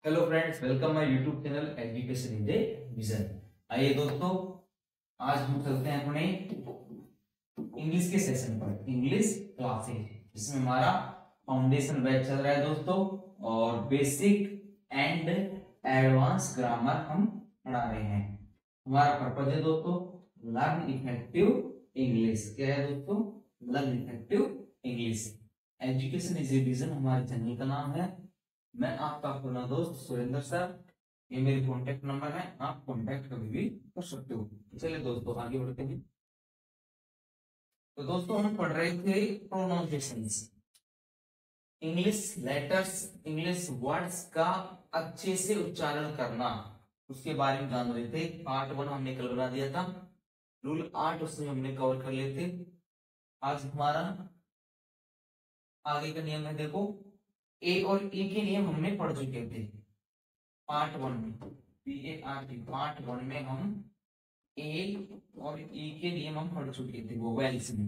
Hello friends, welcome my YouTube channel education in vision. आइए दोस्तों, आज हम चलते हैं अपने इंग्लिश के सेशन पर, इंग्लिश क्लासेज, जिसमें हमारा फाउंडेशन बैच चल रहा है दोस्तों, और बेसिक एंड एडवांस ग्रामर हम पढ़ा रहे हैं। हमारा पर्पज है दोस्तों लर्न इफेक्टिव इंग्लिश। क्या है दोस्तों? Learn effective English. Education is a vision हमारे चैनल का नाम है। मैं आपका अपना दोस्त सुरेंद्र सर, ये मेरे कॉन्टेक्ट नंबर है, आप कॉन्टेक्ट कभी भी कर सकते हो। चलिए दोस्तों आगे बढ़ते हैं। तो दोस्तों हम पढ़ रहे थे pronunciations, English letters, English words का अच्छे से उच्चारण करना, उसके बारे में जान रहे थे। पार्ट 1 हमने कल बना दिया था, रूल 8 उसमें हमने कवर कर लिए थे। आज हमारा आगे का नियम है, देखो ए और ई के नियम हमने पढ़ चुके थे पार्ट 1 में। पार्ट 1 में हम ए और ई के नियम हम पढ़ चुके थे वोवेल्स में।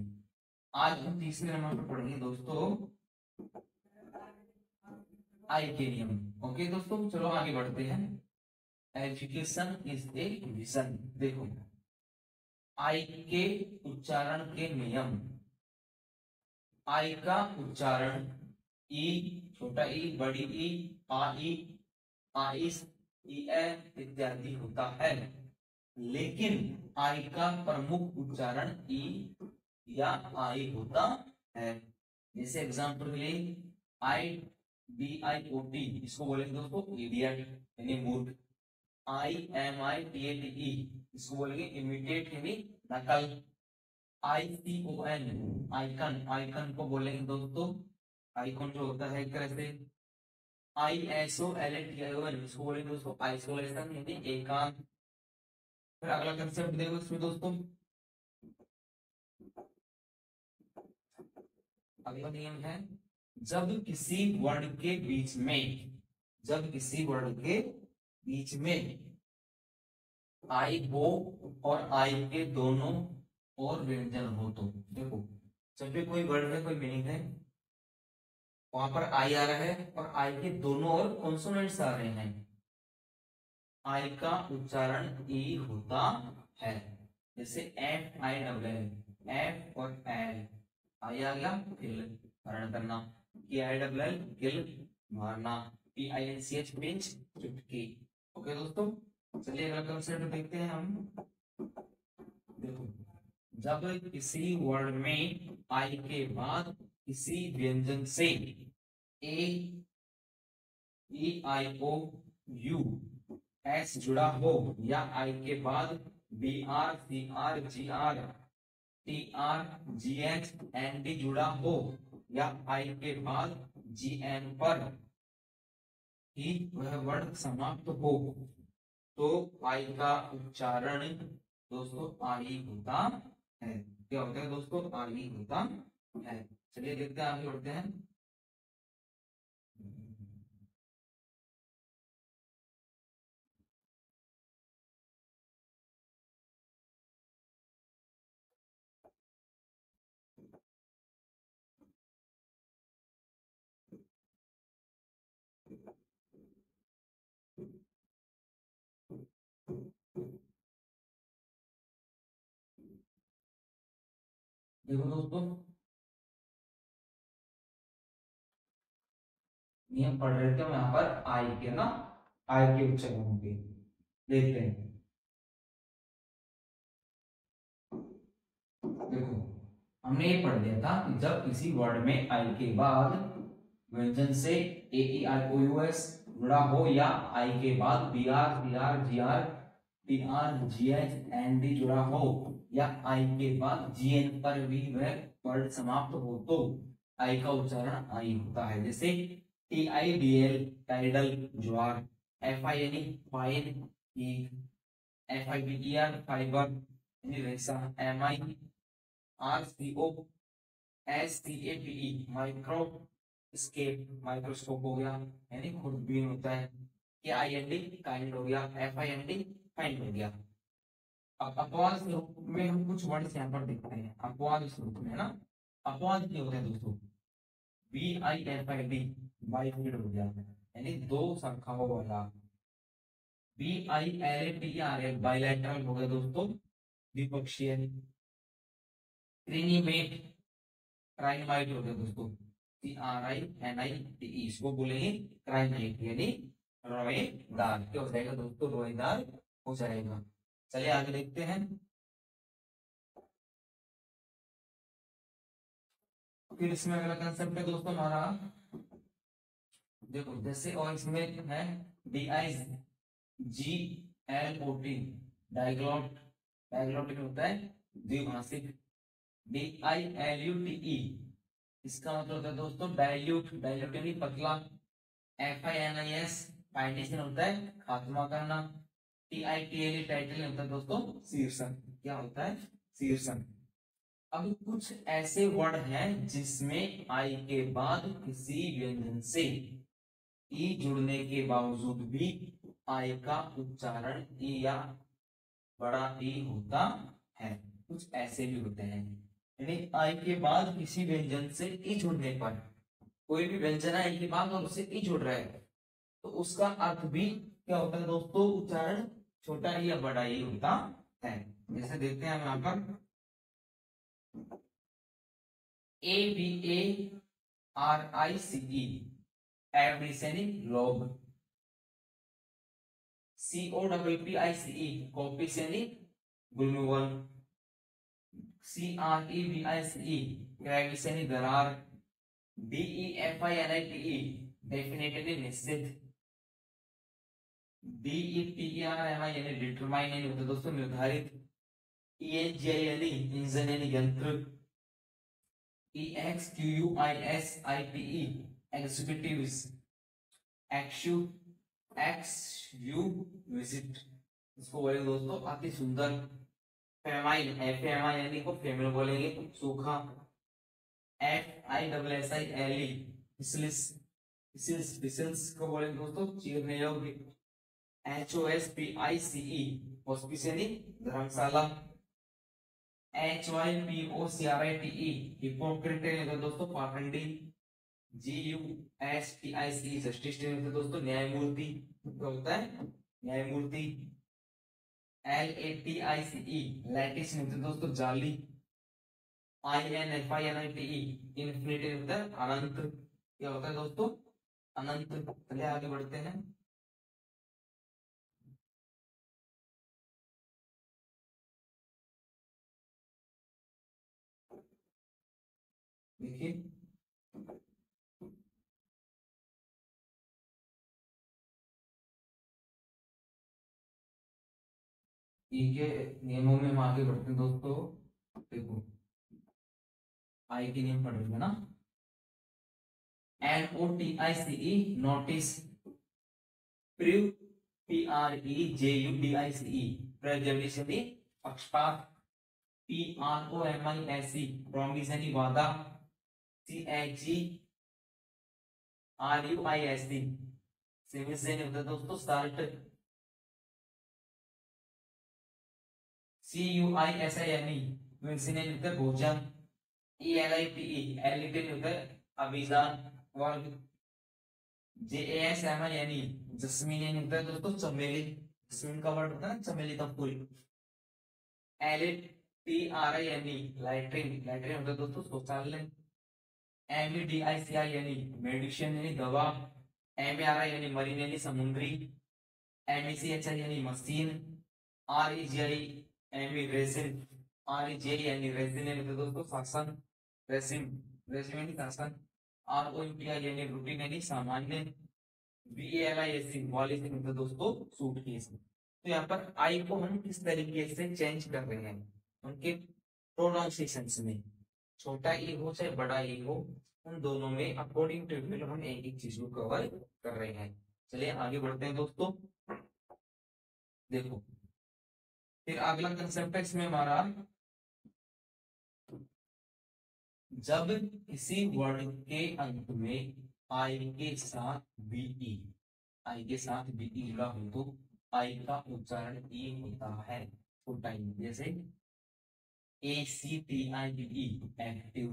आज हम तीसरे नंबर पर पढ़ेंगे दोस्तों आई के नियम। ओके दोस्तों, चलो आगे बढ़ते हैं। Education is a vision. देखो आई के उच्चारण के नियम। आई का उच्चारण ई, छोटा ई, बड़ी ई, आई, आइस, इत्यादि होता है, लेकिन आई का प्रमुख उच्चारण ई या आई होता है। जैसे एग्जांपल के लिए IDIOT, इसको बोलेंगे दोस्तों इडियट यानी मूर्ख। IMITATE, इसको बोलेंगे इमिटेट यानी नकल। ICON, आइकन, आइकन को बोलेंगे दोस्तों, आइकन जो होता है एक तरह से। ISOLATION, इसको बोलेंगे दोस्तों आइसोलेशन यानी एकांत। फिर अगला कंसेप्ट देखो इसमें दोस्तों, अगला नियम है जब किसी वर्ड के बीच में, जब किसी वर्ड के बीच में आई हो और आई के दोनों और व्यंजन हो, तो देखो जब भी कोई वर्ड है, कोई मीनिंग है, वहां पर आई आ रहा है और आई के दोनों और कॉन्सोनेंट्स आ रहे हैं, आई का उच्चारण ई होता है। जैसे FILL, एफ और एल, आई आ गया किल, हरण करना, KILL किल, मारना, PINCH पिंच, चुटकी। ओके दोस्तों, चलिए अगला कंसेप्ट देखते हैं हम। देखो जब किसी वर्ड में आई के बाद किसी व्यंजन से AEIOU S जुड़ा हो, या आई के बाद BR CR GR TR GH ND जुड़ा हो, या आई के बाद GN पर ही वह वर्ड समाप्त हो, तो आई का उच्चारण दोस्तों आई होता है। क्या होता है दोस्तों? आई होता है। चलिए देखते हैं, आगे बढ़ते हैं। देखो दोस्तों, नियम पढ़ रहे थे हम यहाँ पर आई के ना, आई के उच्चारण होंगे, देखते हैं। देखो हमने ये पढ़ लिया था कि जब किसी वर्ड में आई के बाद व्यंजन से AEIOUS जुड़ा हो, या आई के बाद BR CR GR TR GH ND जुड़ा हो, या आई के बाद GN पर भी वह वर्ड समाप्त हो, तो आई का उच्चारण आई होता है। जैसे TIDL टाइडल ज्वार, FINE फाइन ईग, FIBER फाइबर यानी रेशा, MIRCOSCAPE माइक्रो स्केप माइक्रोस्कोप हो गया यानी खुरबीन होता है। KIND काइंड हो गया, FIND फाइंड हो गया। अब अपवाद स्वरूप में हम कुछ वर्ड्स यहाँ पर देखते हैं, अपवाद स्वरूप में, है ना। अपवाद क्या होता है दोस्तों? BIFID बाइफिड हो गया, यानी यानी दो शाखाओं वाला। BILATERAL बाइलैटरल हो गया दोस्तों, द्विपक्षीय। ट्रिनिमेट ट्राइमाइट हो गया दोस्तों, TRINITE, इसको बोलेंगे ट्राइमाइट यानी रोएदार। क्या हो जाएगा दोस्तों? रोएदार हो जाएगा। चलिए आगे देखते हैं। फिर इसमें अगला कंसेप्ट है दोस्तों हमारा, देखो जैसे और इसमें है DIGLOT, डायग्लॉट। डायग्लॉटिक होता है द्विभाषिक। DILUTE, इसका मतलब होता है दोस्तों डाइल्यूट, डाइल्यूट यानी पतला। FINIS, फाइनेशन होता है खात्मा करना। TITLE, टाइटल होता है दोस्तों शीर्षक। क्या होता है? शीर्षक। अब कुछ ऐसे वर्ड हैं जिसमें आई के बाद किसी व्यंजन से ई जुड़ने के बावजूद भी आई का उच्चारण ई या बड़ा ई होता है। कुछ ऐसे भी होते हैं, यानी आई के बाद किसी व्यंजन से ई जुड़ने पर, कोई भी व्यंजन है आई के बाद और उससे ई जुड़ रहा है, तो उसका अर्थ भी क्या होता है दोस्तों? उच्चारण छोटा ई या बड़ा ई होता है। जैसे देखते हैं हम यहाँ पर ABARICE, एवरिसेनिक लोब। COPPICE, कॉपिसेनिक ग्लूवन। CREVICE, क्रेविसेनिक दरार। DEFINITE, डेफिनेटली निश्चित। DETERMI यानी डिटरमाइन यानी होता है दोस्तों निर्धारित। ENGI यानी इंजन यानी यंत्र। EXQUISITE, executives. XU विजिट, इसको बोलेंगे दोस्तों अति सुंदर। फेमाइल, FAMI यानी को फीमेल बोलेंगे सूखा। FISSILE, फिसल्स को बोलेंगे दोस्तों चीरने योग्य। HOSPICE, हॉस्पिस यानी धर्मशाला। HYPOCRITE, हिपोक्रेट दोस्तों पाखंडी। GUSTICE, जस्टिस दोस्तों न्यायमूर्ति। क्या होता है? न्यायमूर्ति। LATICE, लैटिस दोस्तों जाली। INFINITE, इन्फिनिटी होता है अनंत। क्या होता है दोस्तों? अनंत। चलिए आगे बढ़ते हैं। देखिए इनके नियमों में हम आगे बढ़ते हैं दोस्तों। देखो आई के नियम पढ़ रहे हैं ना। NOTICE, notice. Prev, PREJUDICE, prejudice यानी पक्षपात। PROMISE, प्रॉमिस यानी वादा। CHERUISE, सिविल से नहीं होता दोस्तों साल्ट। CUISI यानी वैक्सीन होता है भोजन। ELITE, एलिटे होता है अभिजान वर्ग। JASMI यानी जस्मीन यानी होता है दोस्तों चमेली। जस्मीन का वर्ड होता है ना चमेली का फूल। LATRI यानी लैट्रिन, लैट्रिन होता है दोस्तों शौचालय। MEDICI यानी मेडिसिन यानी दवा। MARI यानी मरीन यानी समुद्री। MECHI यानी मशीन। REGI यानी रेसिन। REGI यानी रेसिन यानी दोस्तों शासन। रेसिन, रेसिन यानी शासन। ROUTI यानी रूटीन यानी सामान्य। VALISE, वालिस यानी दोस्तों सूटकेस। तो यहाँ पर आई को हम किस तरीके से चेंज कर रहे हैं उनके प्रोनाउंसिएशंस में, छोटा ई हो चाहे बड़ा ई हो, उन दोनों में अकॉर्डिंग टू हम एक एक चीज को कवर कर रहे हैं। चलिए आगे बढ़ते हैं दोस्तों। देखो फिर अगला कंसेप्ट है इसमें हमारा, जब किसी वर्ड के अंत में आई के साथ बीई, आई के साथ बीई जुड़ा हो तो आई का उच्चारण ई होता है छोटा ई। जैसे ACTIVE, एक्टिव।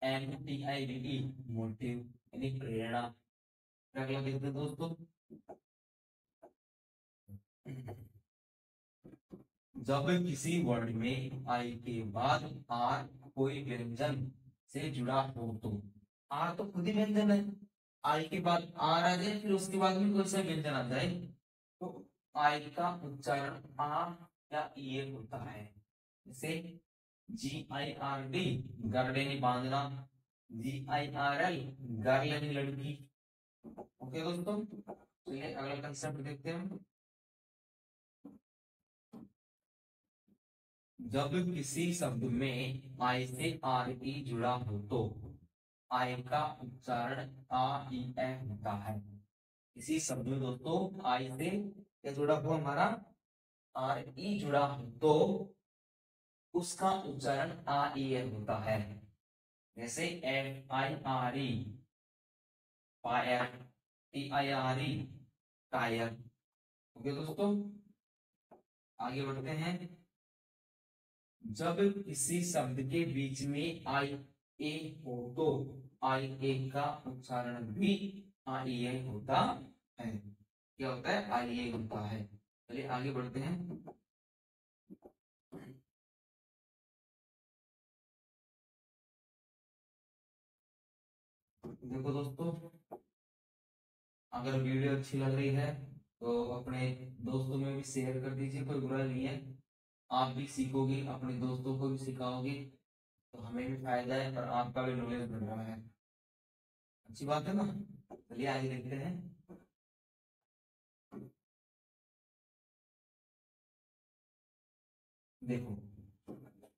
MOTIVE, मोटिव यानी प्रेरणा। अगला देखते हैं दोस्तों, जब किसी वर्ड में आई के बाद आर कोई व्यंजन से जुड़ा हो तो, आर तो खुद ही व्यंजन है, आई के बाद आर आ जाए फिर उसके बाद में कोई सा व्यंजन आ जाए तो आई का उच्चारण आ या ये होता है। जैसे GIRD गरडे नहीं बांधना, GIRL घर लेनी लड़की। ओके दोस्तों, चलिए अगला कंसेप्ट देखते हैं। जब किसी शब्द में आई से आर ई जुड़ा हो तो आई का उच्चारण आ ई ए होता है। किसी शब्द में दोस्तों आई से क्या जुड़ा हुआ हमारा, आर ई जुड़ा हो तो उसका उच्चारण आ ई ए होता है। जैसे FIRE fire, TIRE tyre. Okay दोस्तों, आगे बढ़ते हैं। जब किसी शब्द के बीच में आई ए हो तो आई ए का उच्चारण भी आई ए होता है। क्या होता है, आई ए होता है। चलिए आगे बढ़ते हैं। देखो दोस्तों, अगर वीडियो अच्छी लग रही है तो अपने दोस्तों में भी शेयर कर दीजिए, कोई बुरा नहीं है। आप भी सीखोगे, अपने दोस्तों को भी सिखाओगे तो हमें भी फायदा है और आपका भी नॉलेज बढ़ रहा है। अच्छी बात है ना। चलिए आगे देखते हैं। देखो,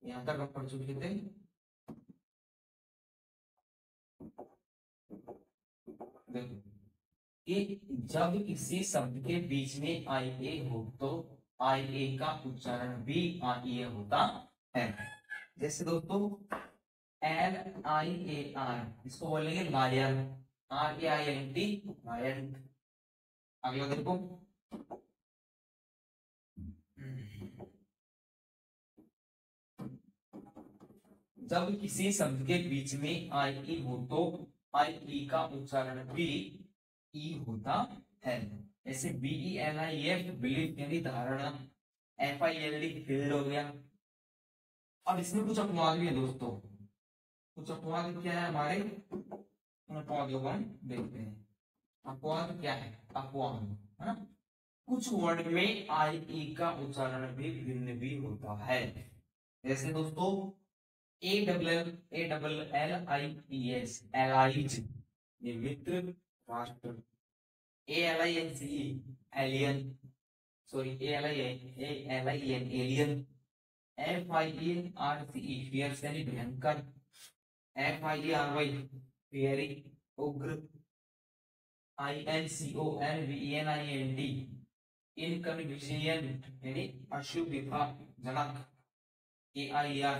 यहाँ तक हम पढ़ चुके थे। देखो कि जब किसी शब्द के बीच में आई ए हो तो आई ए का उच्चारण भी आई ए होता है। जैसे दोस्तों LIAR इसको बोलेंगे लायर, RAINT लायर। अगला देखो, जब किसी शब्द के बीच में आई ई हो तो आई ई का उच्चारण भी ई होता है। जैसे BELIF बिलीफ यानी धारणा, FILD फील्ड हो गया। अब इसमें कुछ अपवाद भी है दोस्तों। कुछ अपवाद क्या है हमारे, उन अपवादों को हम देखते हैं। अपवाद क्या है, अपवाद है ना, कुछ वर्ड में आई ई का उच्चारण भी भिन्न भी होता है। जैसे दोस्तों ALLIES एलाइज ये मित्र राष्ट्र, ALINCE alien, sorry ALIN alien, FIERCE fierce यानी भयंकर, FIERY फियरी उग्र, INCONVENIENT इनकन्वीनियंट यानी अशुभिता जनक, KIER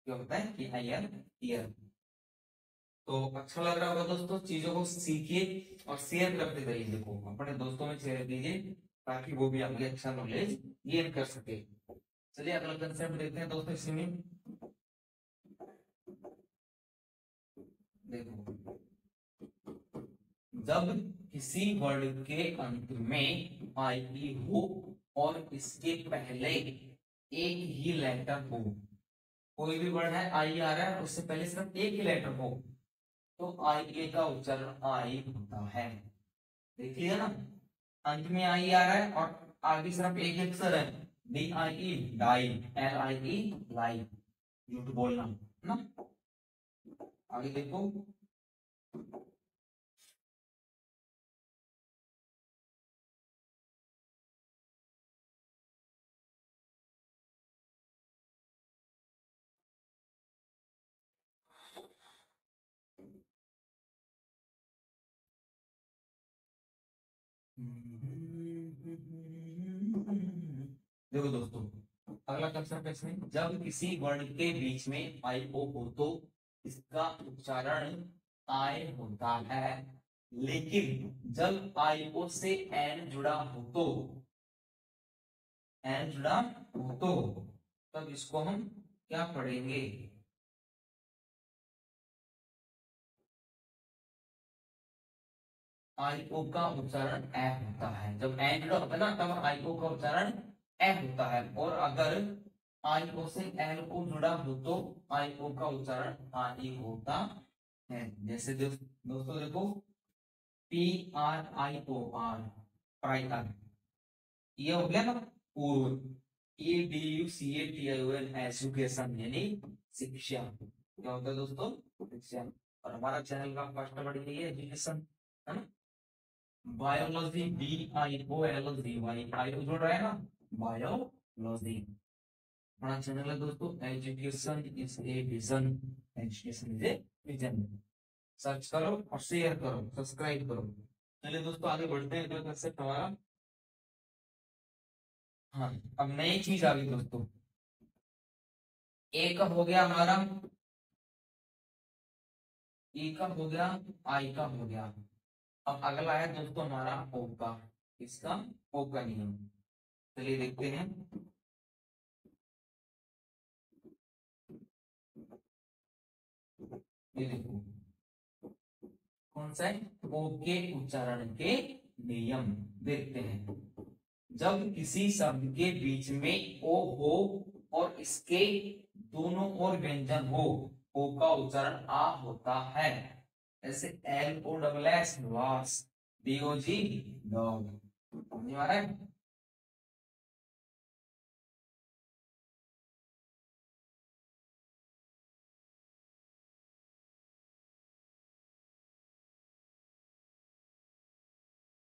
क्या होता है, KIER। तो अच्छा लग रहा होगा दोस्तों, चीजों को सीखिए और शेयर करते रहिए। देखो अपने दोस्तों में शेयर कीजिए ताकि वो भी आपके अच्छा नॉलेज गेन कर सके। चलिए अगला कंसेप्ट देखते हैं दोस्तों इसमें। देखो, जब किसी वर्ड के अंत में आई हो और इसके पहले एक ही लेटर हो, कोई भी वर्ड है आई आ रहा है उससे पहले सिर्फ एक ही लेटर हो तो आई ए का उच्चारण आई होता है। देख लिया ना, अंत में आई आ रहा है और आगे सिर्फ एक ही अक्षर है, DIE डाई, LIE लाई, झूठ बोलना ना। आगे देखो, देखो दोस्तों अगला कंसेप्ट है इसमें, जब किसी वर्ण के बीच में आई ओ हो तो इसका उच्चारण आय होता है, लेकिन जब आई ओ से एन जुड़ा हो तो, एन जुड़ा हो तो तब इसको हम क्या पढ़ेंगे, आई ओ का उच्चारण ए होता है। जब ए जुड़ा होता है ना तब आई ओ का उच्चारण ए होता है, और अगर आई ओ से एल को जुड़ा हो तो आई ओ का उच्चारण आई होता है। जैसे दोस्तों देखो, P R I O R, prior, ये हो गया ना पूर्व। A D U C A T I O N, education यानी शिक्षा। क्या होता है दोस्तों? शिक्षा। और हमारा चैनल का फर्स्ट वर्ड यही है, एजुकेशन, है ना। Biology, B I O L G Y, I O जुड़ रहा है ना, बायोलॉजी। हमारा चैनल है दोस्तों, education is a vision, education is a vision. Search करो और शेयर करो, सब्सक्राइब करो। चलिए दोस्तों आगे बढ़ते हैं। तो कंसेप्ट हमारा, हाँ, अब नई चीज आ गई दोस्तों। ए का हो गया हमारा, ई का हो गया, आई का हो गया। अब अगला है दोस्तों हमारा ओ का। इसका ओ का नियम, चलिए देखते हैं। ये देखो कौन सा है, ओ के उच्चारण के नियम देखते हैं। जब किसी शब्द के बीच में ओ हो और इसके दोनों ओर व्यंजन हो, ओ का उच्चारण आ होता है। जैसे एल ओ डबल एस वास, डी ओ जी डॉग। समझ में आ रहा है?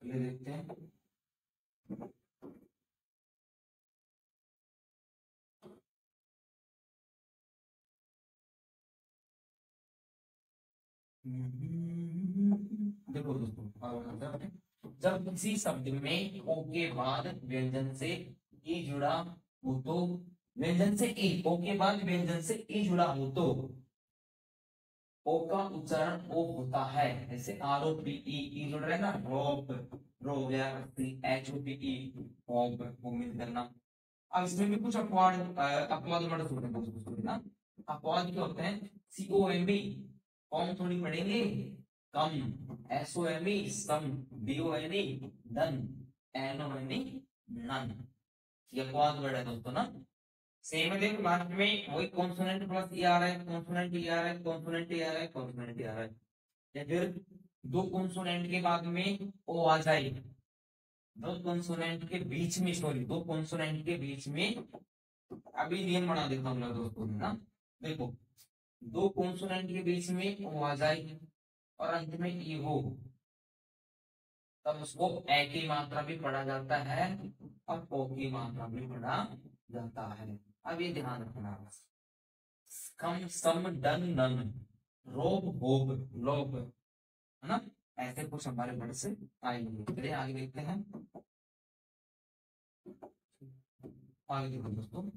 ये देखते हैं। देखो दोस्तों, जब किसी शब्द में ओ के बाद व्यंजन से ई जुड़ा हो तो, व्यंजन से ई, ओ के बाद व्यंजन से ई जुड़ा हो तो ओ का उच्चारण ओ होता है। जैसे आर ओ पी ई जुड़ रहा है ना, रोप, रो गया, H O P E, hope, उम्मीद करना। अब इसमें भी कुछ अपवाद, अपवाद वर्ड होते हैं दोस्तों ना। अपवाद क्या होते हैं? सी ओ एम बी, कौन थोड़ी पढ़ेंगे, come, S O M E some, D O N E done, N O N E none. ये अपवाद वर्ड है दोस्तों ना। सेम है, देखो लास्ट में वही कॉन्सोनेंट प्लस ई आ रहा है, कॉन्सोनेंट ई आ रहा है, कॉन्सोनेंट ई आ रहा है, कॉन्सोनेंट ई आ रहा है। या फिर दो कॉन्सोनेंट के बाद में ओ आ जाए, दो कॉन्सोनेंट के बीच में, सॉरी, दो कॉन्सोनेंट के बीच में। अभी नियम बना देता हूँ मैं दोस्तों ना। देखो, दो कॉन्सोनेंट के बीच में ओ आ जाए और अंत में ई हो, तब उसको ए की मात्रा भी पढ़ा जाता है और ओ की मात्रा भी पढ़ा जाता है। अब ये ध्यान रखना, कम सम डन नन, रोब होब लोब, है ना। ऐसे कुछ हमारे वर्ड से आएंगे। चलिए आगे देखते हैं। आगे देखो दोस्तों,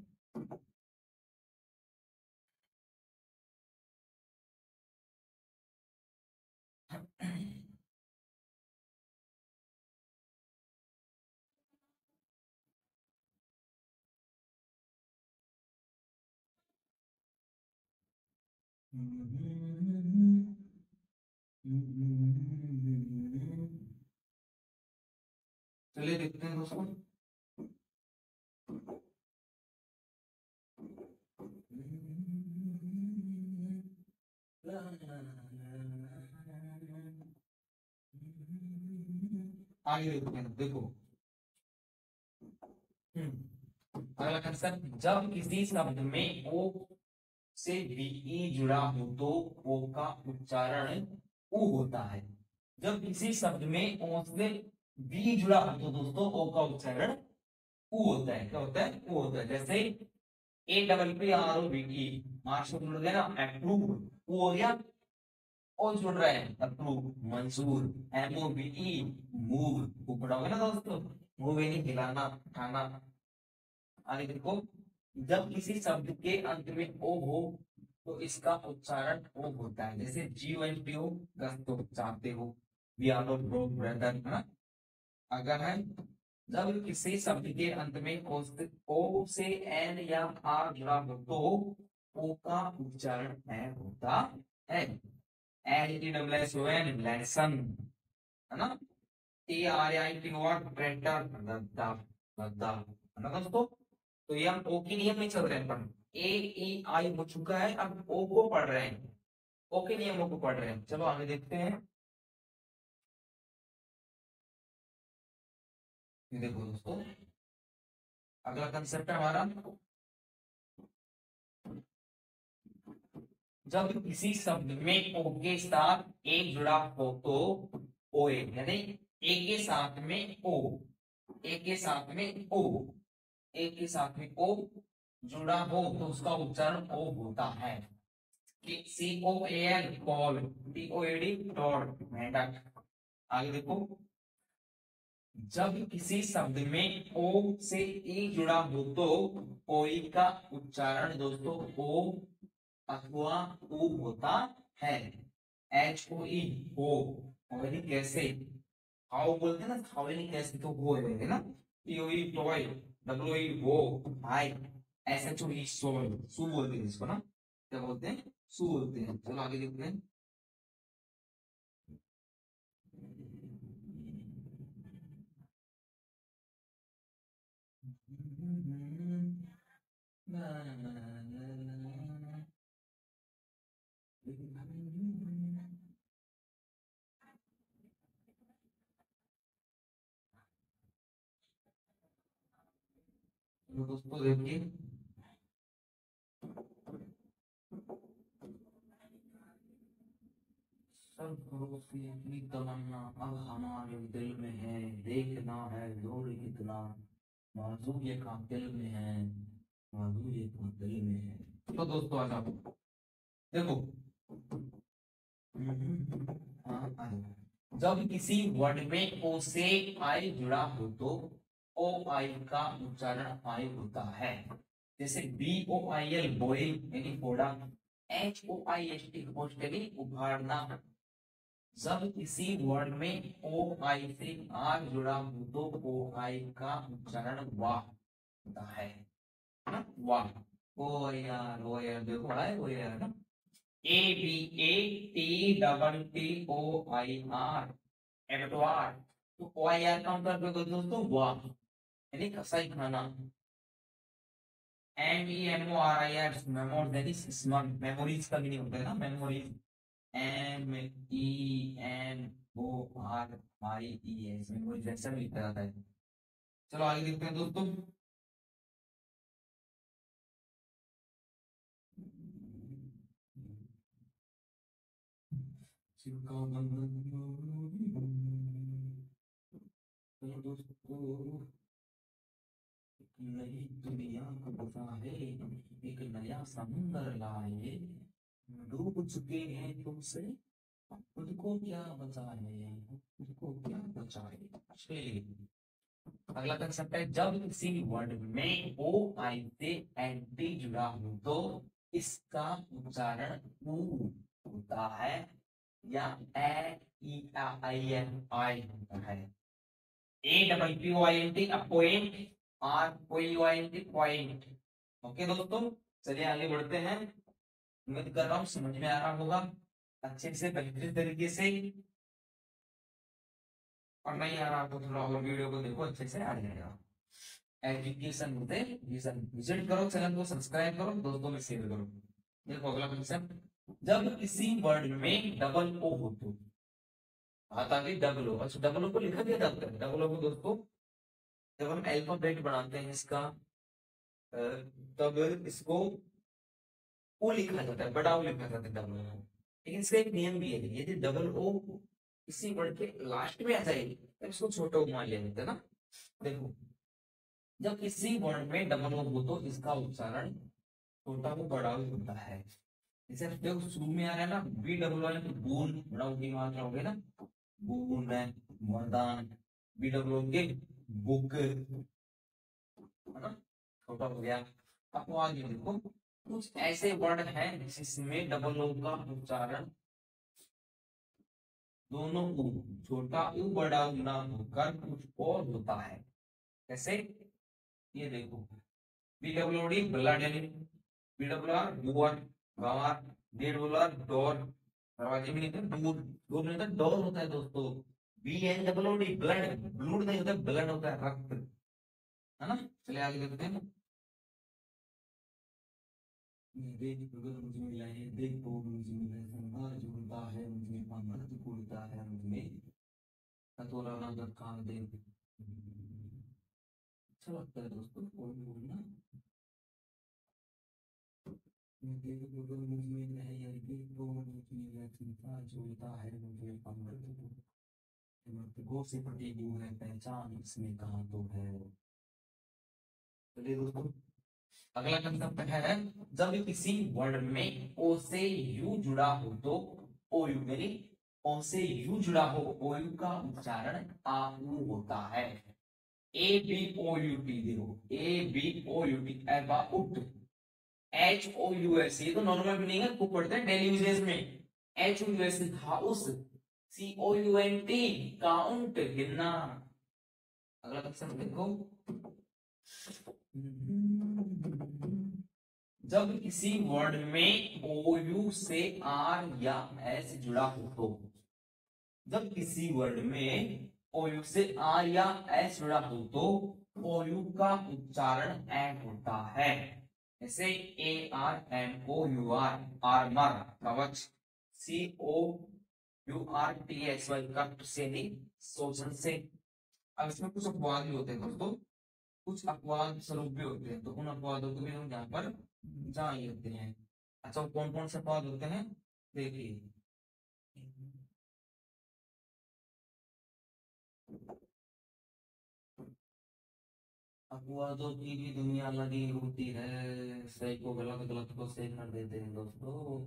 चलिए देखते हैं दोस्तों। आगे देखते हैं, देखो। अगला कंसेप्ट, जब किसी शब्द में ओ से बीई जुड़ा हो तो ओ का उच्चारण उ होता है। जब किसी शब्द में ओ से बी जुड़ा हो तो दोस्तों ओ का उच्चारण उ होता है। क्या होता है? उ होता है। जैसे A double P R O B E, R से जुड़ गया ना, अप्रूव, उ हो गया। ओ जुड़ रहा है, अप्रूव, मंजूर, M O B E move, वो पढ़ा होगा ना दोस्तों, मूव यानी हिलाना, उठाना। आगे देखो, जब किसी शब्द के अंत में ओ हो तो इसका उच्चारण ओ होता है। जैसे जी ओ एन टी ओ, तो चाहते हो, we are not bro brother, है ना। अगर है, जब किसी शब्द के अंत में ओ से एन या आर जुड़ा हो तो ओ का उच्चारण है होता है। L E W S O N, lesson, है ना, TRAITOR ट्रैक्टर, गद्दा, गद्दा, है ना दोस्तों। तो ये हम ओ के नियम में चल रहे हैं, पर ए ई आई हो चुका है, अब ओ को पढ़ रहे हैं, ओ के नियमों को पढ़ रहे हैं। चलो आगे देखते हैं। ये देखो दोस्तों, अगला कंसेप्ट है हमारा, जब किसी शब्द में ओ के साथ ए जुड़ा हो तो ओ ए, यानी ए के साथ में ओ, ए के साथ में ओ, ए के साथ में ओ जुड़ा हो तो उसका उच्चारण ओ होता है। कि COAL कॉल, TOAD टॉड, मेंढक। आगे देखो, जब किसी शब्द में ओ से ई जुड़ा हो तो ओई का उच्चारण दोस्तों ओ अथवा ऊ होता है। HOE हो, और ये कैसे, हाउ बोलते हैं ना, हाउ नहीं कैसे, तो वो है ना। TOE टॉय, WOE वो, भाई, SHOE सोल, सु बोलते हैं इसको ना, क्या बोलते हैं, सु बोलते हैं। चलो आगे देखते हैं। तो दोस्तों देखिए, सब पड़ोसियों की तमन्ना अब हमारे दिल में है, देखना है जोर कितना, मौजू ये का दिल में है, मौजू ये का दिल में है। तो दोस्तों आ जाओ, देखो, हाँ, आ जाओ। जब किसी वर्ड में ओ से आई जुड़ा हो तो ओ आई का उच्चारण आई होता है। जैसे BOIL बोइल यानी फोड़ा, HOIST होस्टली उभारना। जब किसी वर्ड में ओ आई से आर जुड़ा हो तो ओ आई का उच्चारण वाह होता है ना, वाह। ओ यार देखो, आए ओ यार ना, ABATTTTOIR, एबटवार। तो OIR का मतलब क्या दोस्तों, वाह, यानी कसाई खाना। MEMORIS, मेमोर यानी स्मरण, मेमोरीज का भी नहीं होता है ना, मेमोरीज। MEMORIES, मेमोरीज ऐसा भी लिखा जाता है। चलो आगे देखते हैं दोस्तों। चलो दोस्तों, नई दुनिया को बसाए, एक नया समुंदर लाए, डूब चुके हैं तुमसे, खुद को क्या बचाए, खुद को क्या बचाए। चलिए, अगला कंसेप्ट है, जब किसी वर्ड में ओ आई से एंटी जुड़ा हो तो इसका उच्चारण ऊ होता है, या आई होता है। APPOINT, appoint, ROINT, point. Okay दोस्तों, चलिए आगे बढ़ते हैं। उम्मीद कर रहा हूँ समझ में आ रहा होगा अच्छे से, बेहतरीन तरीके से। और नहीं आ रहा तो थोड़ा और वीडियो को देखो, अच्छे से आ जाएगा। एजुकेशन होते विजन, विजिट करो, चैनल को सब्सक्राइब करो, दोस्तों में शेयर करो। देखो अगला कंसेप्ट, जब किसी वर्ड में डबल ओ हो तो, आता भी डबल ओ, अच्छा डबल ओ को लिखा गया जाता है, डबल ओ को दोस्तों जब हम अल्फाबेट बनाते हैं इसका, तब इसको ओ लिखा जाता है, बड़ा ओ लिखा जाता है डबल ओ। लेकिन इसका एक नियम भी है, यदि डबल ओ किसी वर्ड के लास्ट में आ जाएगी तो इसको छोटा ओ मान लिया जाता है ना। देखो, जब किसी वर्ण में डबल ओ हो तो इसका उच्चारण छोटा को बड़ा ओ होता है। जैसे देखो शुरू में आ रहा है ना, बी डबल ओ तो बून, बड़ा ओ की मात्रा हो गई ना, बून है, मर्दान, बी डबल ओ के बुक, है ना, छोटा हो गया। अब आगे देखो, कुछ ऐसे वर्ड हैं जिसमें डबल ओ का उच्चारण दोनों ऊ, छोटा ऊ बड़ा ऊ ना होकर कुछ और होता है। कैसे, ये देखो, BWOD ब्लड, यानी BWR बुआर, गंवार, DWR डोर, दरवाजे भी नहीं थे, दूर, दूर नहीं था, डोर होता है दोस्तों, BLOOD, ब्लड, ब्लूड नहीं होता, ब्लड होता है, रक्त, है ना। चलिए आगे देखते हैं। देख मुझे मिला है, देख तो मुझे मिला है, संसार जुड़ता है मुझे, अमृत घुलता है मुझे, कतोरा नजर खान दे। अच्छा लगता है दोस्तों कोई बोलना। देख तो मुझे मिला है, यार देख तो मुझे मिला है, संसार जुड़ता है मुझे, अमृत गो से प्रति दूर है पहचान इसमें कहाँ तो है। चलिए दोस्तों, अगला कंसेप्ट है, जब किसी वर्ड में ओ से यू जुड़ा हो तो, ओ यू यानी ओ से यू जुड़ा हो, ओ यू का उच्चारण आ ऊ होता है। ABOUT, देखो ABOUT, अबाउट, HOUS, ये तो नॉर्मल मीनिंग है, खूब पढ़ते हैं डेली यूजेस में। HOUS हाउस, COUNT काउंट, गिनना। अगला कंसेप्ट देखो, जब किसी वर्ड में OU से R या S जुड़ा हो तो, जब किसी वर्ड में OU से R या S जुड़ा हो तो OU का उच्चारण एन होता है। जैसे ARMOUR, आर्मर, कवच, COURTHY, कट से नहीं, शोषण से। अब इसमें कुछ अपवाद भी होते हैं दोस्तों, कुछ अपवाद स्वरूप भी होते हैं, तो उन अपवादों को भी हम यहाँ पर जान लेते हैं। अच्छा, कौन कौन से अपवाद होते हैं देखिए। अपवादों की भी दुनिया लगी होती है, सही को गलत, गलत को सही कर देते हैं दोस्तों,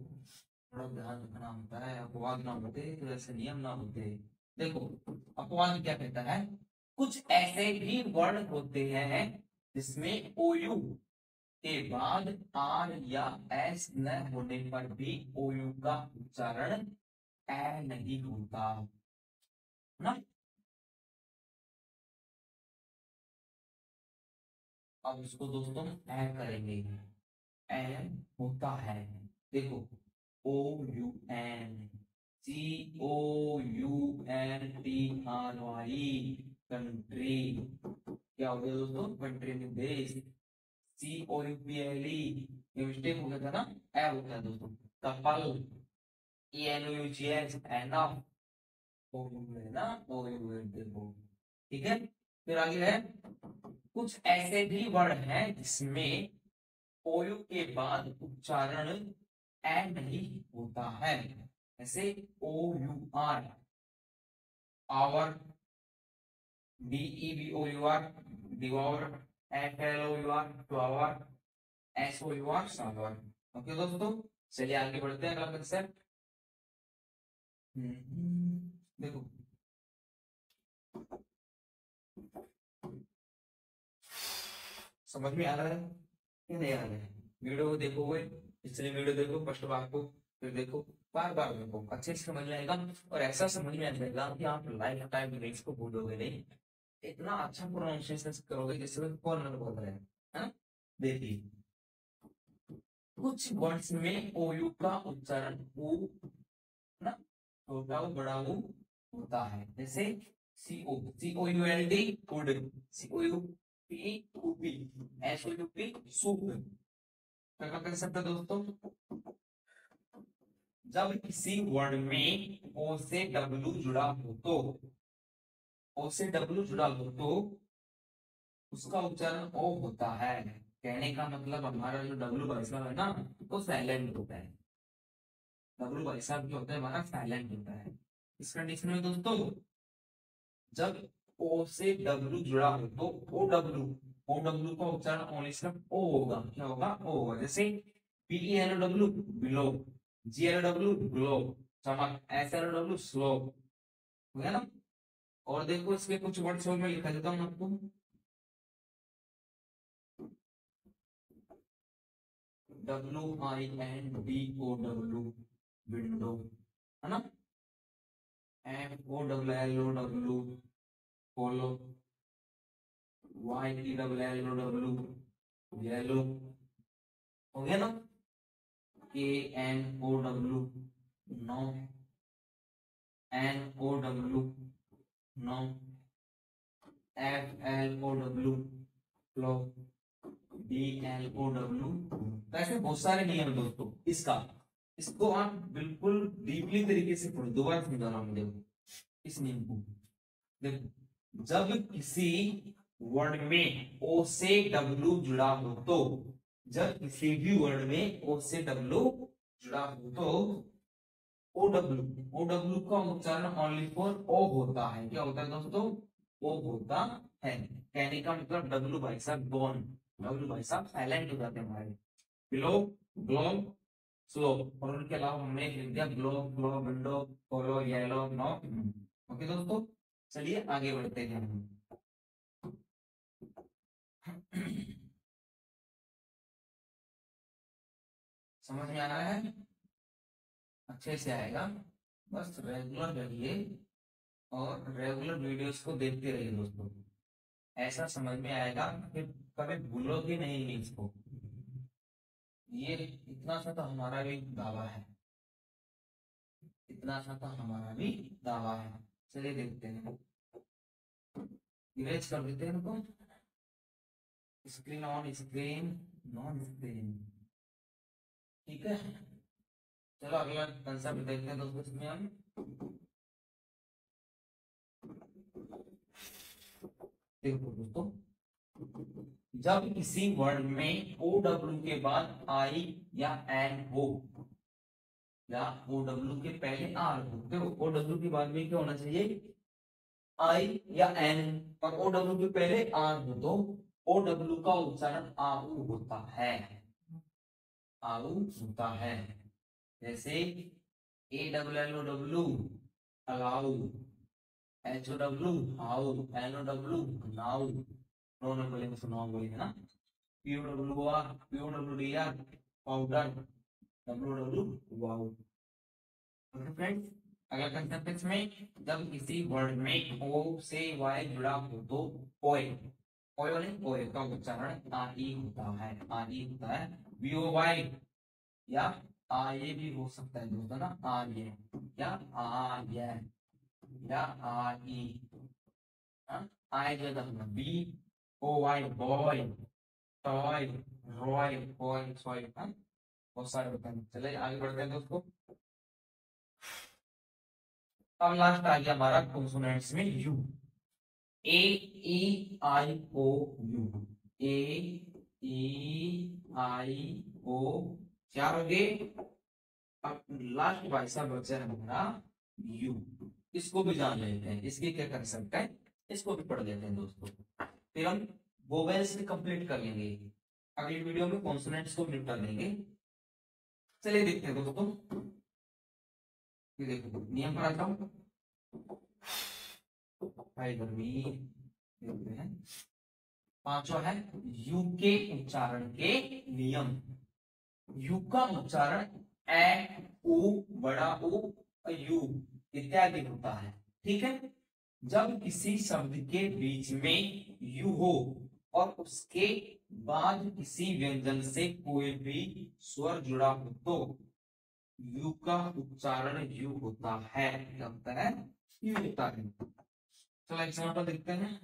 थोड़ा ध्यान रखना होता है। अपवाद ना होते तो ऐसे नियम ना होते। देखो, अपवाद क्या कहता है, कुछ ऐसे भी वर्ण होते हैं जिसमें OU के बाद R या S न होने पर भी OU का उच्चारण ए नहीं होता ना। अब इसको दोस्तों ए करेंगे, एन होता है। देखो, OUN, COUNTRY, कंट्री, क्या हो गया दोस्तों, कंट्री में देश। COUPLE, ये मिस्टेक हो गया था ना, ए होता है दोस्तों। कपल, ENOUGH, एनफ, है ना, देखो, ठीक है। फिर आगे है, कुछ ऐसे भी वर्ण हैं जिसमें ओयू के बाद उच्चारण ए नहीं होता है। जैसे OUR, our, DEVOUR, devour, FLOUR, flour, SOUR, sour. Okay दोस्तों, चलिए आगे बढ़ते हैं अगला कंसेप्ट। देखो, समझ में आ रहा है कि नहीं आ रहा है? वीडियो देखो, हुए पिछले वीडियो देखो, फर्स्ट बार को, फिर देखो, बार बार देखो, अच्छे से समझ में आएगा। और ऐसा समझ में आ जाएगा कि आप लाइफ टाइम इंग्लिश को भूलोगे नहीं, इतना अच्छा प्रोनाउंसिएशन करोगे जैसे कोई फॉरेनर बोल रहे हैं, है ना। देखिए, कुछ वर्ड्स में OU का उच्चारण ऊ ना, छोटा ऊ बड़ा ऊ होता है। जैसे COULD, could, COUPUP, SOUP, soup. क्या कर सकते दोस्तों, जब किसी वर्ड में O से W जुड़ा हो तो, O से W जुड़ा हो तो उसका उच्चारण O होता है। कहने का मतलब, हमारा जो W भाई साहब है ना, वो साइलेंट होता है। W भाई साहब जो होता है हमारा साइलेंट होता है। इस कंडीशन में दोस्तों, जब O से W जुड़ा हो तो OW का उच्चारण ओनली सिर्फ O होगा। क्या होगा, O होगा। जैसे BELOW, बिलो, GLOW, ग्लो, चमक, SLOW, स्लो, हो गया ना। और देखो, इसके कुछ वर्ड्स और मैं लिखा देता हूँ आपको। WINDOW, विंडो, है ना। FOLLOW, फॉलो, YELLOW, येलो, हो गया ना। KNOW, know, NOW, no, FLOW flow, DLOW। तो ऐसे बहुत सारे नियम है दोस्तों इसका। इसको आप बिल्कुल डीपली तरीके से पढ़ो। दोबारा समझा रहा हूँ, देखो इस नियम को। देखो, जब किसी वर्ड में ओ से डब्ल्यू जुड़ा हो तो, जब किसी भी वर्ड में ओ से डब्ल्यू जुड़ा हो तो ओडब्ल्यू का उच्चारण ओनली फॉर ओ होता है। क्या होता है दोस्तों? ओ होता है। कहने का मतलब डब्ल्यू भाई साहब गॉन, डब्ल्यू भाई साहब साइलेंट हो जाते हैं हमारे। बिलो, ग्लो, स्लो, और उनके अलावा हमने लिख दिया ग्लो, ग्लो, विंडो, पोलो, येलो, नो। ओके दोस्तों, चलिए आगे बढ़ते हैं। समझ में आ रहा है? अच्छे से आएगा, बस रेगुलर रहिए और रेगुलर वीडियोस को देखते रहिए दोस्तों। ऐसा समझ में आएगा कि कभी भूलोगे नहीं इसको। ये इतना सा तो हमारा भी दावा है, इतना सा तो हमारा भी दावा है। चलिए देखते हैं, इरेज कर देते हैं इनको। Screen on, screen non screen, ठीक है। चलो अगला कंसेप्ट देखते हैं दोस्तों इसमें हम। देखो दोस्तों, जब किसी वर्ड में ओ डब्ल्यू के बाद आई या एन हो, या ओ डब्ल्यू के पहले आर हो। देखो ओ डब्ल्यू के बाद में क्या होना चाहिए? आई या एन, और ओ डब्ल्यू के पहले आर हो तो ओ डब्ल्यू का उच्चारण आऊ होता है, आऊ होता है। जैसे A W L O W allow, H O W how, N O W now, no ने बोलेंगे सुनाओ बोलेंगे ना, P O W R, P O W D R powder, W W wow. Friends, अगला कंसेप्ट इसमें, जब किसी वर्ड में ओ से वाई जुड़ा हो तो ओए, ओए वाले ओए का उच्चारण आई होता है, आई होता है। बी ओ वाई या आए भी हो सकता है दोस्तों ना, आए या आए या आई, आए जगह B O Y boy, toy, Roy, boy, soy, बहुत सारे होते हैं। चलिए आगे बढ़ते हैं दोस्तों। अब लास्ट आ गया हमारा कॉन्सोनेंट्स में you, A E I O you, ए ई आई ओ, चार हो गए। अब लास्ट भाई साहब बचा है हमारा यू, इसको भी जान लेते हैं, इसकी क्या कंसेप्ट है, इसको भी पढ़ लेते हैं दोस्तों। फिर हम वोवेल्स भी कंप्लीट कर लेंगे, अगली वीडियो में कॉन्सोनेंट्स को निपटा लेंगे। चलिए देखते हैं दोस्तों, ये देखो नियम पर आता हूं। देखते हैं, पांचवा है यू के उच्चारण के नियम। यू का उच्चारण ए, उ, बड़ा उ, यू इत्यादि होता है, ठीक है। जब किसी शब्द के बीच में यू हो और उसके बाद किसी व्यंजन से कोई भी स्वर जुड़ा हो तो यू का उच्चारण यू होता है। क्या होता है? यू होता है। चलो एग्जाम्पल देखते हैं।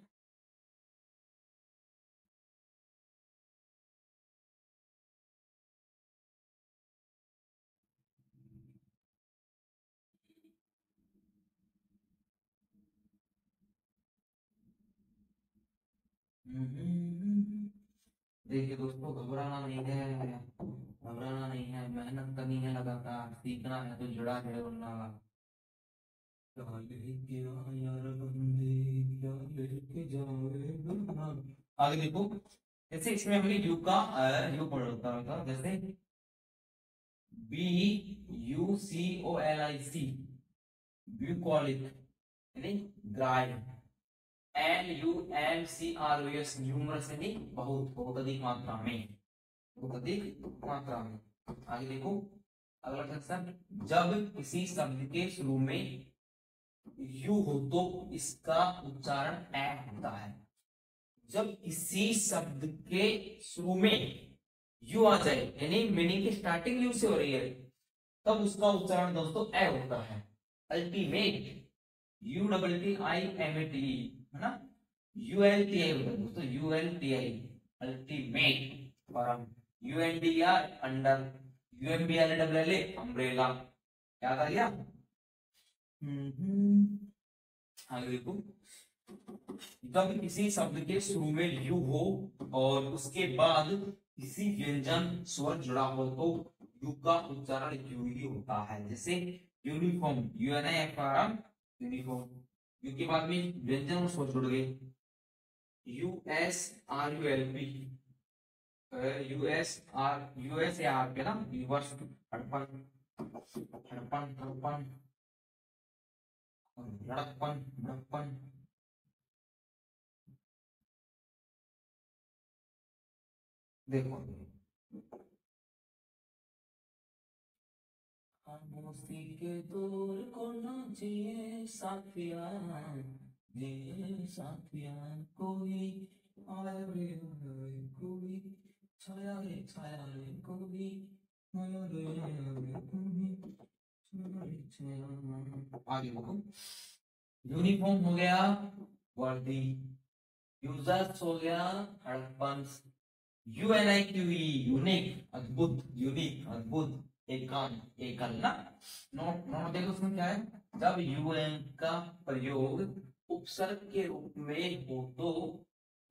देखिए दोस्तों, घबराना नहीं है, घबराना नहीं है, मेहनत करनी है, लगातार सीखना है तो जुड़ा है वरना। आगे देखो, जैसे इसमें हमने यू का यू पढ़ होता था, जैसे B U C O L I C, bucolic यानी ग्राइड, N U M C R O S numerous यानी बहुत, बहुत अधिक मात्रा में, बहुत अधिक मात्रा में। आगे देखो अगला कंसेप्ट, जब किसी शब्द के शुरू में यू हो तो इसका उच्चारण ए होता है। जब किसी शब्द के शुरू में यू आ जाए यानी मीनिंग की स्टार्टिंग यू से हो रही है, तब उसका उच्चारण दोस्तों ए होता है। अल्टीमेट UTTIMATE है ना, ULTI होता है दोस्तों, ULTI अल्टीमेट, और हम UNDR अंडर, UMBLAA अम्ब्रेला, याद आ गया। आगे देखो, जब किसी शब्द के शुरू में यू हो और उसके बाद किसी व्यंजन स्वर जुड़ा हो तो यू का उच्चारण यू ही होता है। जैसे यूनिफॉर्म, UNIFORM यूनिफॉर्म, यू के बाद में व्यंजन और स्वर जुड़ गए, USRULP, USAR पे ना रिवर्स, हड़पन हड़पन हड़पन, लड़कपन लड़कपन। देखो खामोशी के दौर को ना जिए साथिया, जिए साथिया, कोई आया रे कोई, छाया रे कोई, आया रे कोई, छाया रे छाया। आगे देखो, यूनिफॉर्म हो गया वर्दी, यूजर्स हो गया हड़प्पन, UNIQE यूनिक अद्भुत, यूनिक अद्भुत, एकल ना। नोट नोट देखो उसमें क्या है, जब UN का प्रयोग उपसर्ग के रूप में हो तो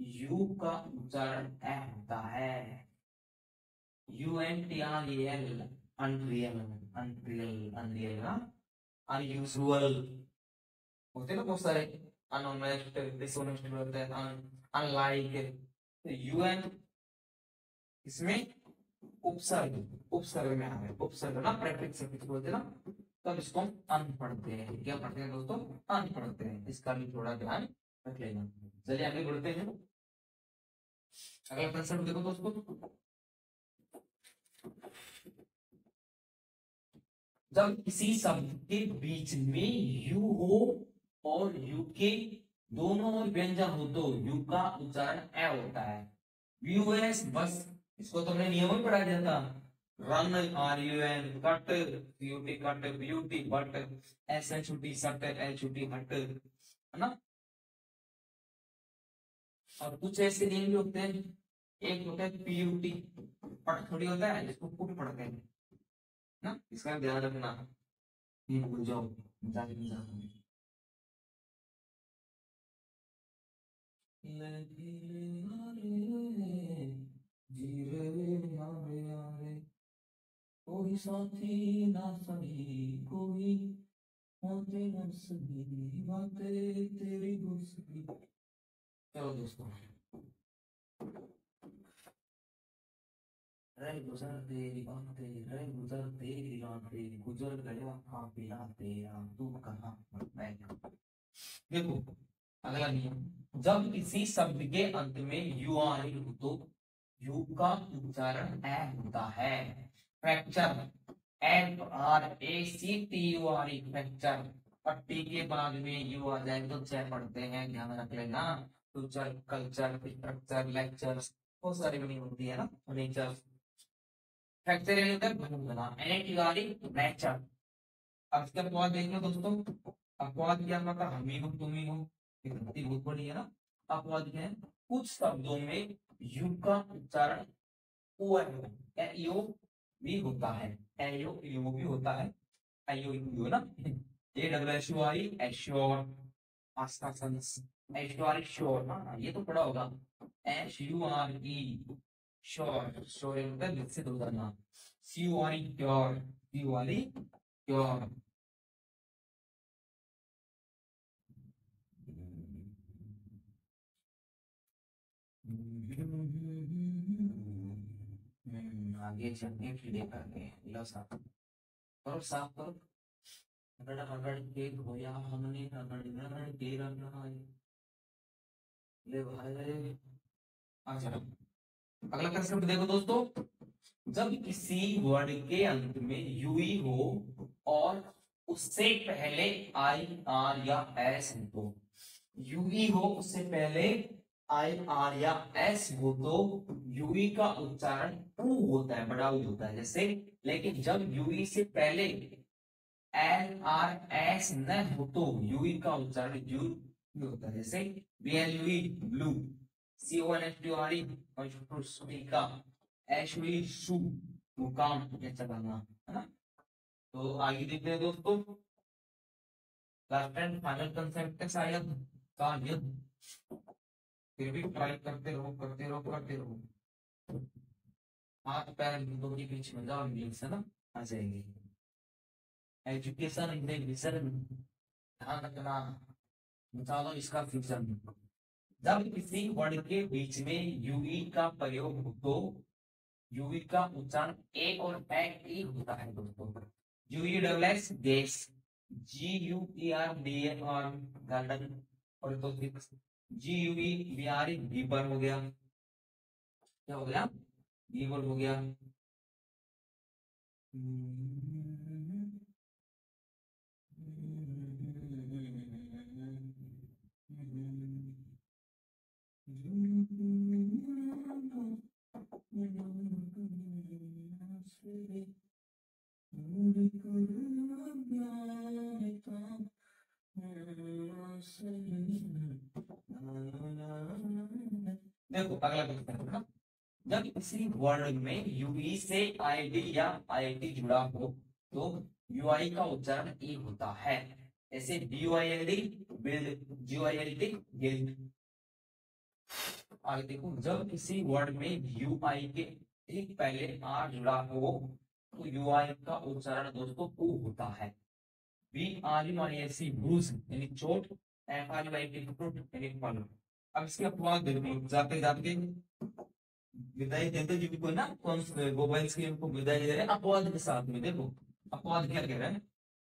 यू का उच्चारण ए होता है। UNTRAL अनरियल, अनरियल अनरियल ना, अनयूजुअल होते हैं ना बहुत सारे, अनऑनेस्ट डिसऑनेस्ट होते हैं, अनलाइक। UN इसमें उपसर्ग में आ गए, उपसर्ग ना प्रेफिक्स से कुछ बोलते ना, तब इसको हम अन पढ़ते हैं। क्या पढ़ते हैं दोस्तों, अन पढ़ते हैं, इसका भी थोड़ा ध्यान रख लेना। चलिए आगे बढ़ते हैं, अगला कंसेप्ट देखो दोस्तों, जब किसी शब्द के बीच में यू हो और यू के दोनों व्यंजन हो तो यू का उच्चारण ए होता है। यूएस बस, इसको तो हमने नियम में पढ़ा दिया था, run RUN cut, beauty cut beauty but, SHUT सट LHUT हट, है ना। और कुछ ऐसे नियम भी होते हैं, एक होता है PUT पट थोड़ी होता है, इसको पुट पढ़ते हैं ना, इसका ध्यान रखना, ये भूल जाओ मजाक नहीं जाओ। कोई साथी ना सही कोई, होते न सही बातें तेरी गुस्सी। चलो दोस्तों, रे गुजर तेरी बातें, रे गुजर तेरी बातें, गुजर गया काफिला तेरा, तू कहाँ पर बैठा। देखो अगला नियम, जब किसी शब्द के अंत में यू आई हो तो यू का उच्चारण ए होता है। फ्रैक्चर, FRACTURE फ्रैक्चर, पट्टी के बाद में यू आ जाए तो चय पढ़ते हैं, ध्यान रख लेना। फ्यूचर, कल्चर, स्ट्रक्चर, लेक्चर्स, बहुत सारी मीनिंग होती है ना, नेचर। फ्रैक्चर यानी होता है भूलना, नेचर। अब इसका अपवाद देख लो दोस्तों, अपवाद क्या मतलब, हम ही हो तुम ही हो, ये गलती बहुत बड़ी है ना। अपवाद क्या है, कुछ शब्दों में यू का उच्चारण ओ एओ भी होता है, एओ यू भी होता है, एओ यू ना, AWSURE एश्योर, आश्वासन, एश्योर श्योर, हाँ ये तो पढ़ा होगा, SURE श्योर, श्योर मतलब विकसित हो जाना, CURE क्योर, CURE क्योर। आगे चलने के लिए करके लो साफ करो, साफ करो, रगड़ रगड़ के धोया हमने, रगड़ रगड़ के रंगा ले भाई। अच्छा अगला कंसेप्ट देखो दोस्तों, जब किसी वर्ड के अंत में यूई हो और उससे पहले IR या S हो तो, यूई हो उससे पहले IR या S हो तो यूई का उच्चारण ऊ होता है, बड़ा ऊ होता है जैसे। लेकिन जब यूई से पहले LRS न हो तो यूई का उच्चारण यू होता है। जैसे BLUE ब्लू, CONSTURE का, एशुई शू, मुकाम ऐसा करना है ना। तो आगे देखते हैं दोस्तों, लास्ट एंड फाइनल कंसेप्ट है शायद का युद्ध। फिर भी ट्राई करते रहो करते रहो करते रहो। हाथ पैर दोनों के बीच में जाओ, इंग्लिश है ना आ जाएंगे। एजुकेशन इंग्लिशन ध्यान रखना, बता दो इसका फ्यूचर। जब किसी वर्ड के बीच में यूई का प्रयोग हो तो यूई का उच्चारण ए और ए होता है दोस्तों। UESS गैस, GUERDAN और गार्डन, और तो GUEBRE बीपर हो गया। क्या हो गया? बीपर हो गया। देखो अगला क्वेश्चन है, जब किसी वर्ड में यूई से आईडी या आईटी जुड़ा हो तो यूआई का उच्चारण ई होता है। ऐसे BYLD बिल्ड, GYLD गिल्ड। आगे देखो, जब किसी वर्ड में यूआई के ठीक पहले आर जुड़ा हो तो यूआई का उच्चारण दोस्तों ऊ होता है। BRUISE ब्रूज यानी चोट, FRUIT फ्रूट यानी फल। अब इसके अपवाद देखो, जाते जाते विदाई देते जी को ना, कौन से मोबाइल्स की उनको विदाई दे रहे हैं अपवाद के साथ में। देखो अपवाद क्या कह रहे हैं,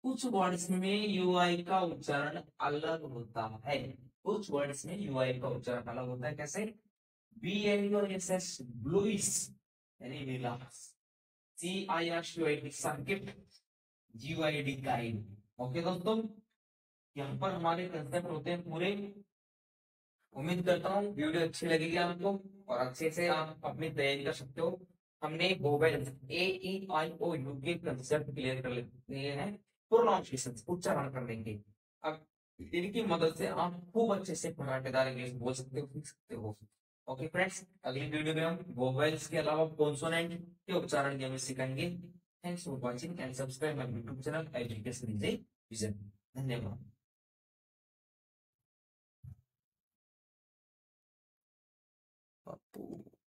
कुछ वर्ड्स में यूआई का उच्चारण अलग होता है। कुछ वर्ड्स में यूआई का उच्चारण अलग होता है। कैसे? BLUISS ब्लूइस यानी नीला, CIRCUIT circuit, GYD guide. Okay दोस्तों, यहाँ पर हमारे कंसेप्ट होते हैं पूरे। उम्मीद करता हूँ वीडियो अच्छी लगेगी आपको और अच्छे से आप अपनी तैयारी कर सकते हो। हमने वोवेल AEIOU के कंसेप्ट क्लियर कर लिए हैं, प्रोनाउंसिएशन उच्चारण कर लेंगे। अब इनकी मदद से आप खूब अच्छे से फटाकेदार इंग्लिश बोल सकते हो, सीख सकते हो। ओके फ्रेंड्स, अगली वीडियो में हम वोवेल्स के अलावा कॉन्सोनेंट के उच्चारण भी सिखाएंगे। Thanks for watching and subscribe my YouTube channel education vision. धन्यवाद।